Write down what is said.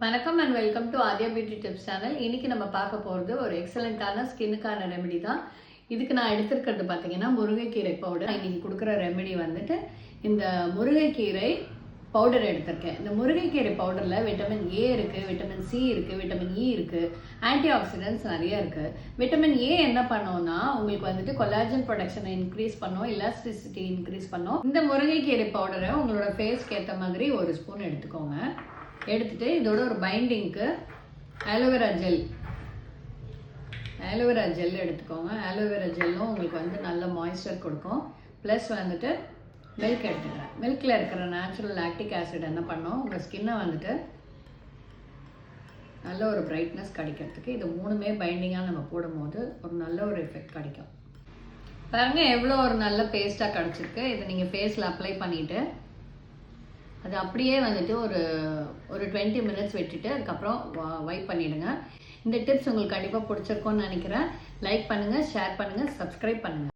வணக்கம் and welcome to Adhya beauty tips channel. இன்னைக்கு நம்ம பார்க்க போகிறது ஒரு எக்ஸலண்ட்டான ஸ்கின்னுக்கான ரெமெடி தான். இதுக்கு நான் எடுத்துருக்கிறது பார்த்தீங்கன்னா முருங்கைக்கீரை பவுடர். இன்னைக்கு கொடுக்குற ரெமெடி வந்துட்டு இந்த முருங்கைக்கீரை பவுடர் எடுத்திருக்கேன். இந்த முருங்கைக்கீரை பவுடரில் விட்டமின் ஏ இருக்குது, விட்டமின் சி இருக்குது, விட்டமின் இ இருக்குது, ஆன்டி ஆக்சிடென்ட்ஸ் நிறைய இருக்குது. விட்டமின் ஏ என்ன பண்ணோம்னா உங்களுக்கு வந்துட்டு கொலாஜன் ப்ரொடக்ஷனை இன்க்ரீஸ் பண்ணோம், எலாஸ்டிசிட்டி இன்க்ரீஸ் பண்ணோம். இந்த முருங்கைக்கீரை பவுடரை உங்களோட ஃபேஸ்க்கு ஏற்ற மாதிரி ஒரு ஸ்பூன் எடுத்துக்கோங்க. எடுத்துட்டு இதோட ஒரு பைண்டிங்க்கு ஆலோவேரா ஜெல் எடுத்துக்கோங்க. ஆலோவேரா ஜெல்லும் உங்களுக்கு வந்து நல்ல மாய்ஸ்சர் கொடுக்கும். ப்ளஸ் வந்துட்டு மில்க் எடுத்துக்கிறேன். மில்கில் இருக்கிற நேச்சுரல் லாக்டிக் ஆசிட் என்ன பண்ணோம், உங்கள் ஸ்கின்னை வந்துட்டு நல்ல ஒரு பிரைட்னஸ் கிடைக்கிறதுக்கு இது மூணுமே பைண்டிங்காக நம்ம போடும்போது ஒரு நல்ல ஒரு எஃபெக்ட் கிடைக்கும். பாருங்கள் எவ்வளோ ஒரு நல்ல பேஸ்ட்டாக கிடச்சிருக்கு. இதை நீங்கள் ஃபேஸில் அப்ளை பண்ணிவிட்டு அது அப்படியே வந்துட்டு ஒரு 20 மினிட்ஸ் விட்டுட்டு அதுக்கப்புறம் வைப் பண்ணிவிடுங்க. இந்த டிப்ஸ் உங்களுக்கு கண்டிப்பாக பிடிச்சிருக்கோன்னு நினைக்கிறேன். லைக் பண்ணுங்கள், ஷேர் பண்ணுங்கள், சப்ஸ்கிரைப் பண்ணுங்கள்.